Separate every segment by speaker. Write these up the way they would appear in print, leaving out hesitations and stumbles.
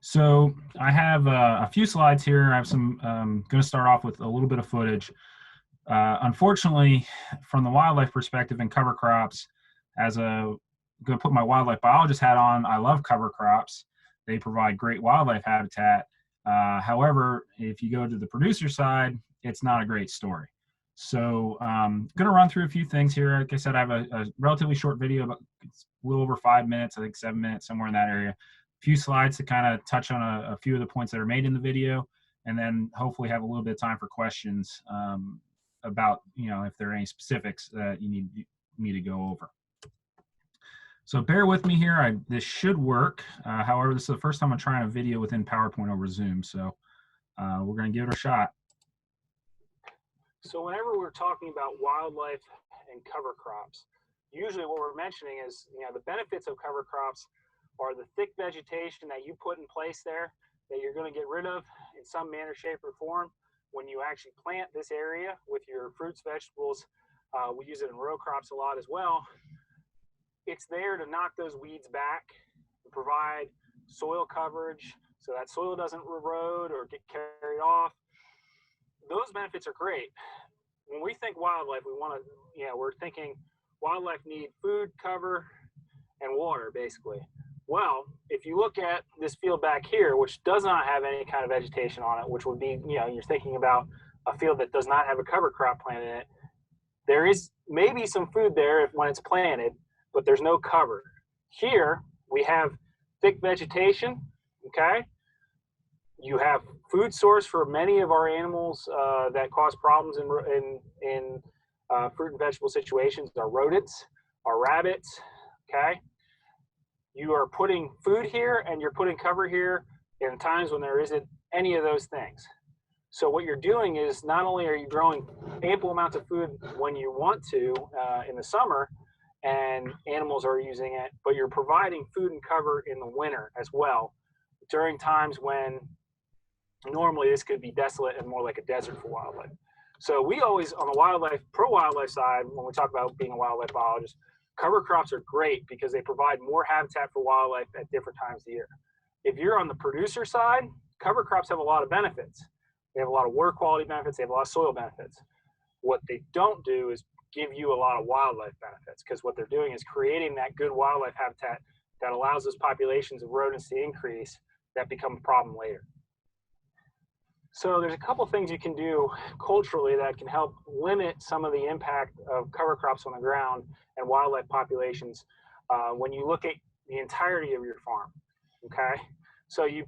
Speaker 1: So I have a few slides here. I have some, going to start off with a little bit of footage. Unfortunately, from the wildlife perspective and cover crops, as a going to put my wildlife biologist hat on, I love cover crops. They provide great wildlife habitat. However, if you go to the producer side, it's not a great story. So I'm going to run through a few things here. Like I said, I have a relatively short video, about it's a little over 5 minutes, I think 7 minutes, somewhere in that area. A few slides to kind of touch on a few of the points that are made in the video, and then hopefully have a little bit of time for questions about, if there are any specifics that you need me to go over. So bear with me here. This should work. However, this is the first time I'm trying a video within PowerPoint over Zoom, so we're going to give it a shot.
Speaker 2: So whenever we're talking about wildlife and cover crops, usually what we're mentioning is, the benefits of cover crops are the thick vegetation that you put in place there that you're going to get rid of in some manner, shape, or form when you actually plant this area with your fruits, vegetables. We use it in row crops a lot as well. It's there to knock those weeds back, to provide soil coverage so that soil doesn't erode or get carried off. Those benefits are great. When we think wildlife, we're thinking wildlife need food, cover, and water, basically. Well, if you look at this field back here, which does not have any kind of vegetation on it, which would be, you're thinking about a field that does not have a cover crop planted in it, there is maybe some food there when it's planted, but there's no cover. Here, we have thick vegetation, okay? You have food source for many of our animals that cause problems in fruit and vegetable situations. Our rodents, our rabbits, okay? You are putting food here and you're putting cover here in times when there isn't any of those things. So what you're doing is not only are you growing ample amounts of food when you want to in the summer and animals are using it, but you're providing food and cover in the winter as well during times when normally this could be desolate and more like a desert for wildlife. So we always, on the pro-wildlife side, when we talk about being a wildlife biologist, cover crops are great because they provide more habitat for wildlife at different times of the year. If you're on the producer side, cover crops have a lot of benefits. They have a lot of water quality benefits. They have a lot of soil benefits. What they don't do is give you a lot of wildlife benefits, because what they're doing is creating that good wildlife habitat that allows those populations of rodents to increase that become a problem later. So there's a couple things you can do culturally that can help limit some of the impact of cover crops on the ground and wildlife populations when you look at the entirety of your farm, okay? So you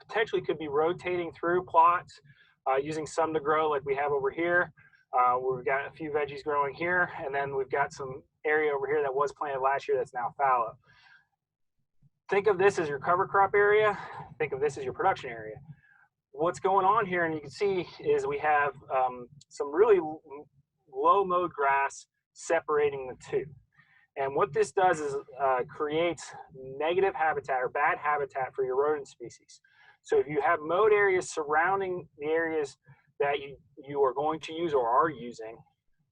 Speaker 2: potentially could be rotating through plots using some to grow like we have over here. We've got a few veggies growing here, and then we've got some area over here that was planted last year that's now fallow. Think of this as your cover crop area. Think of this as your production area. What's going on here, and you can see, is we have some really low mowed grass separating the two. And what this does is creates negative habitat or bad habitat for your rodent species. So if you have mowed areas surrounding the areas that you are going to use or are using,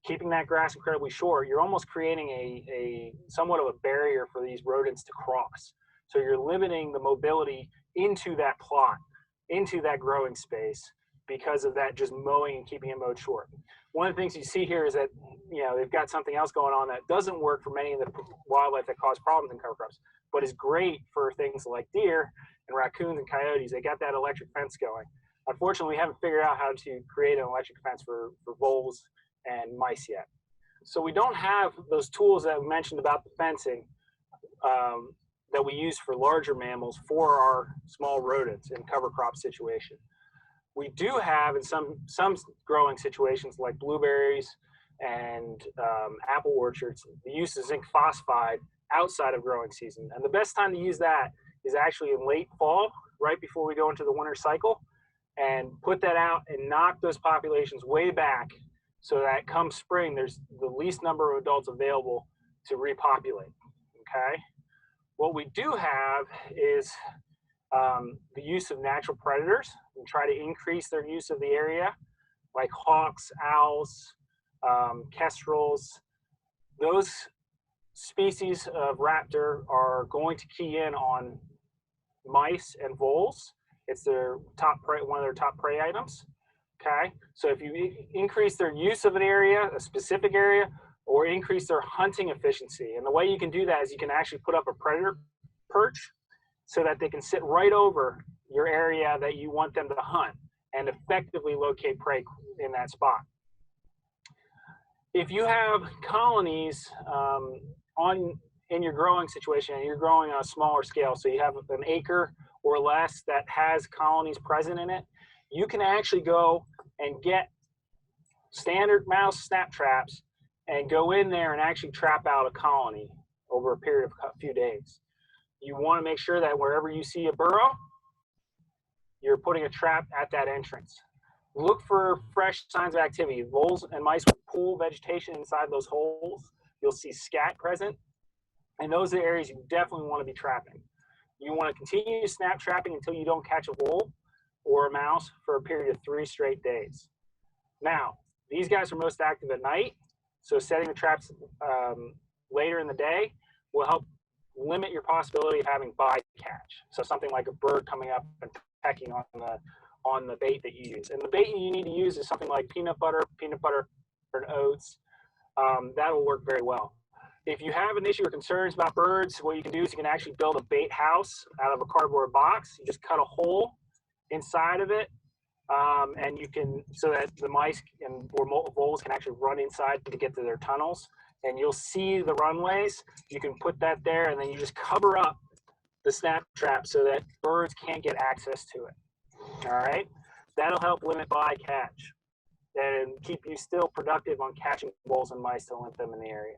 Speaker 2: keeping that grass incredibly short, you're almost creating a somewhat of a barrier for these rodents to cross. So you're limiting the mobility into that plot, into that growing space, because of that just mowing and keeping it mowed short. One of the things you see here is that they've got something else going on that doesn't work for many of the wildlife that cause problems in cover crops, but is great for things like deer and raccoons and coyotes. They got that electric fence going. Unfortunately, we haven't figured out how to create an electric fence for voles and mice yet. So we don't have those tools that we mentioned about the fencing that we use for larger mammals for our small rodents in cover crop situation. We do have in some growing situations like blueberries and apple orchards, the use of zinc phosphide outside of growing season. And the best time to use that is actually in late fall, right before we go into the winter cycle, and put that out and knock those populations way back so that come spring, there's the least number of adults available to repopulate, okay? What we do have is the use of natural predators and try to increase their use of the area, like hawks, owls, kestrels. Those species of raptor are going to key in on mice and voles. It's their top prey, one of their top prey items. Okay, so if you increase their use of an area, a specific area, or increase their hunting efficiency, and the way you can do that is you can actually put up a predator perch so that they can sit right over your area that you want them to hunt and effectively locate prey in that spot. If you have colonies in your growing situation and you're growing on a smaller scale, so you have an acre or less that has colonies present in it, you can actually go and get standard mouse snap traps and go in there and actually trap out a colony over a period of a few days. You want to make sure that wherever you see a burrow, you're putting a trap at that entrance. Look for fresh signs of activity. Voles and mice will pull vegetation inside those holes. You'll see scat present, and those are areas you definitely want to be trapping. You want to continue snap trapping until you don't catch a vole or a mouse for a period of 3 straight days. Now, these guys are most active at night, so setting the traps later in the day will help limit your possibility of having bycatch. So something like a bird coming up and pecking on the bait that you use. And the bait you need to use is something like peanut butter and oats. That'll work very well. If you have an issue or concerns about birds, what you can do is you can actually build a bait house out of a cardboard box. You just cut a hole inside of it, and you can, so that the mice or voles can actually run inside to get to their tunnels. And you'll see the runways. You can put that there, and then you just cover up the snap trap so that birds can't get access to it. All right, that'll help limit bycatch and keep you still productive on catching voles and mice to limit them in the area.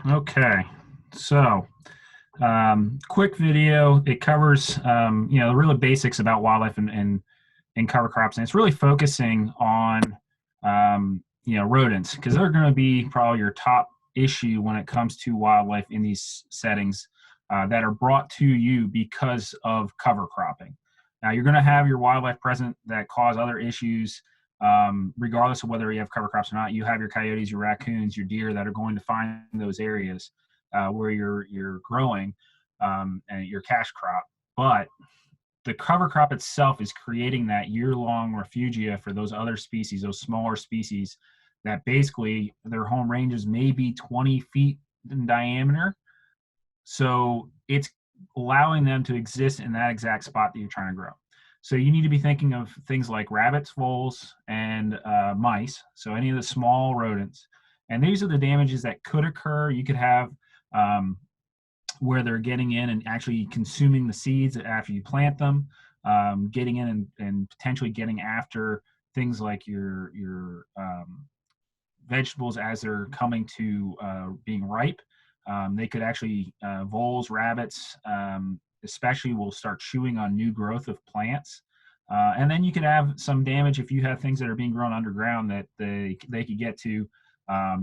Speaker 1: Okay, so quick video. It covers the really basics about wildlife and cover crops, and it's really focusing on rodents, because they're going to be probably your top issue when it comes to wildlife in these settings that are brought to you because of cover cropping. Now, you're going to have your wildlife present that cause other issues, regardless of whether you have cover crops or not. You have your coyotes, your raccoons, your deer that are going to find those areas where you're growing and your cash crop. But the cover crop itself is creating that year-long refugia for those other species, those smaller species that basically their home ranges may be 20 feet in diameter. So it's allowing them to exist in that exact spot that you're trying to grow. So you need to be thinking of things like rabbits, voles, and mice. So any of the small rodents. And these are the damages that could occur. You could have where they're getting in and actually consuming the seeds after you plant them, getting in and potentially getting after things like your vegetables as they're coming to being ripe. They could actually, voles, rabbits, especially will start chewing on new growth of plants. And then you could have some damage if you have things that are being grown underground that they could get to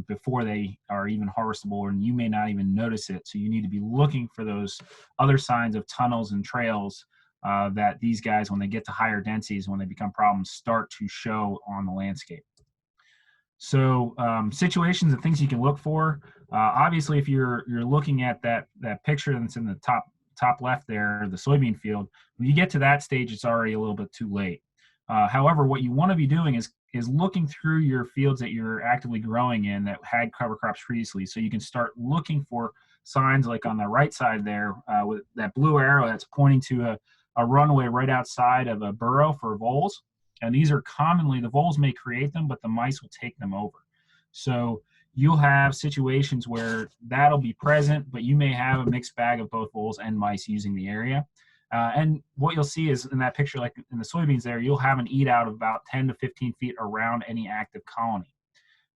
Speaker 1: before they are even harvestable, and you may not even notice it. So you need to be looking for those other signs of tunnels and trails that these guys, when they get to higher densities, when they become problems, start to show on the landscape. So situations and things you can look for. Obviously, if you're looking at that picture that's in the top left there, the soybean field, when you get to that stage, it's already a little bit too late. However, what you want to be doing is looking through your fields that you're actively growing in that had cover crops previously, so you can start looking for signs like on the right side there with that blue arrow that's pointing to a runway right outside of a burrow for voles. And these are commonly, the voles may create them, but the mice will take them over. So you'll have situations where that'll be present, but you may have a mixed bag of both voles and mice using the area. And what you'll see is in that picture, like in the soybeans there, you'll have an eat out of about 10 to 15 feet around any active colony.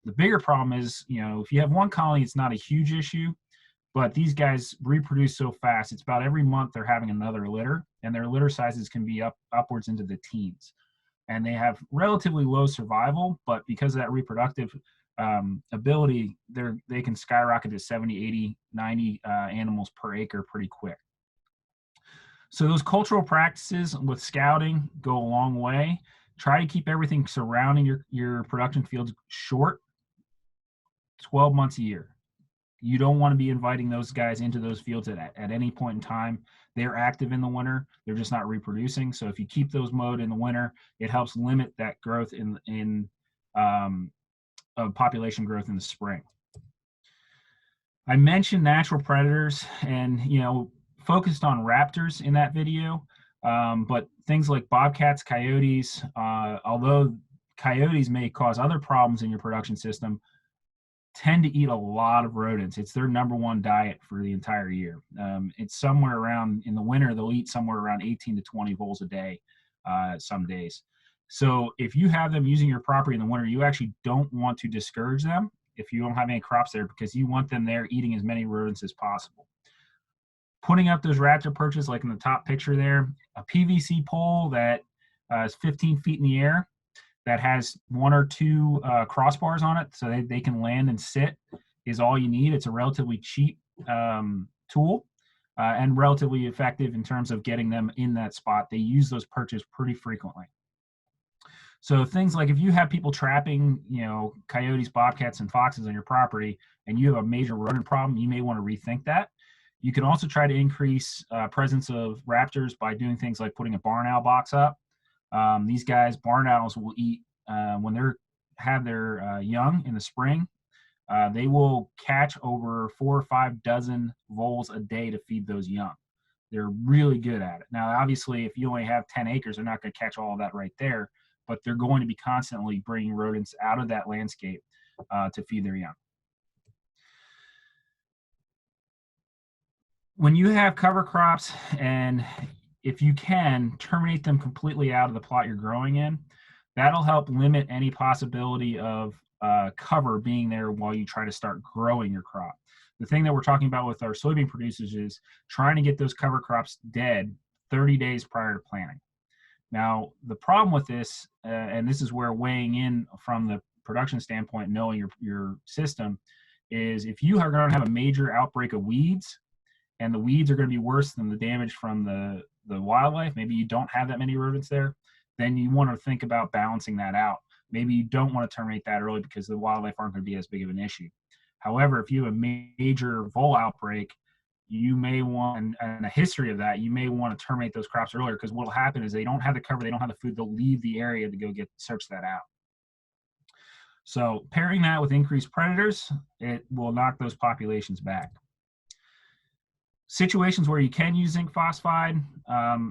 Speaker 1: The bigger problem is, if you have one colony, it's not a huge issue, but these guys reproduce so fast. It's about every month they're having another litter, and their litter sizes can be upwards into the teens. And they have relatively low survival, but because of that reproductive ability, they can skyrocket to 70, 80, 90 animals per acre pretty quick. So those cultural practices with scouting go a long way. Try to keep everything surrounding your production fields short, 12 months a year. You don't want to be inviting those guys into those fields at any point in time. They're active in the winter. They're just not reproducing. So if you keep those mowed in the winter, it helps limit that growth of population growth in the spring. I mentioned natural predators and, focused on raptors in that video, but things like bobcats, coyotes, although coyotes may cause other problems in your production system, tend to eat a lot of rodents. It's their number one diet for the entire year. It's somewhere around, in the winter, they'll eat somewhere around 18 to 20 voles a day some days. So if you have them using your property in the winter, you actually don't want to discourage them if you don't have any crops there, because you want them there eating as many rodents as possible. Putting up those raptor perches, like in the top picture there, a PVC pole that is 15 feet in the air, that has one or two crossbars on it so they can land and sit, is all you need. It's a relatively cheap tool and relatively effective in terms of getting them in that spot. They use those perches pretty frequently. So things like if you have people trapping, coyotes, bobcats, and foxes on your property, and you have a major rodent problem, you may want to rethink that. You can also try to increase presence of raptors by doing things like putting a barn owl box up. These guys, barn owls, will eat when they have their young in the spring. They will catch over 4 or 5 dozen voles a day to feed those young. They're really good at it. Now, obviously, if you only have 10 acres, they're not going to catch all of that right there, but they're going to be constantly bringing rodents out of that landscape to feed their young. When you have cover crops, and if you can, terminate them completely out of the plot you're growing in, that'll help limit any possibility of cover being there while you try to start growing your crop. The thing that we're talking about with our soybean producers is trying to get those cover crops dead 30 days prior to planting. Now, the problem with this, and this is where weighing in from the production standpoint, knowing your system, is if you are going to have a major outbreak of weeds, and the weeds are going to be worse than the damage from the wildlife, maybe you don't have that many rodents there, then you want to think about balancing that out. Maybe you don't want to terminate that early because the wildlife aren't going to be as big of an issue. However, if you have a major vole outbreak, you may want, and a history of that, you may want to terminate those crops earlier, because what will happen is they don't have the cover, they don't have the food, they'll leave the area to go search that out. So pairing that with increased predators, it will knock those populations back. Situations where you can use zinc phosphide,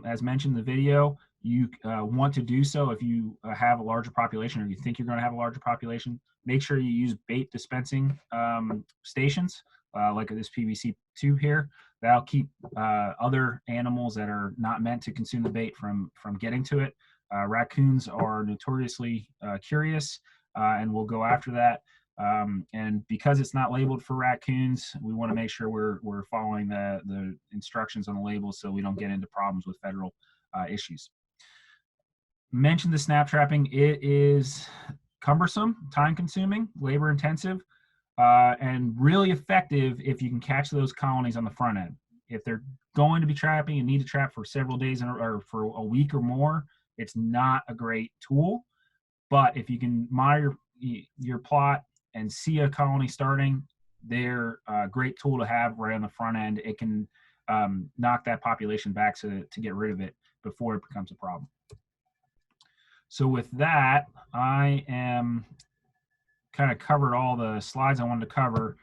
Speaker 1: as mentioned in the video, you want to do so if you have a larger population, or you think you're going to have a larger population. Make sure you use bait dispensing stations, like this PVC tube here. That'll keep other animals that are not meant to consume the bait from getting to it. Raccoons are notoriously curious and will go after that. And because it's not labeled for raccoons, we want to make sure we're following the instructions on the label so we don't get into problems with federal issues. Mention the snap trapping. It is cumbersome, time consuming, labor intensive, and really effective if you can catch those colonies on the front end. If they're going to be trapping and need to trap for several days or for a week or more, it's not a great tool. But if you can monitor your plot and see a colony starting, they're a great tool to have right on the front end. It can knock that population back to get rid of it before it becomes a problem. So with that, I am kind of covered all the slides I wanted to cover.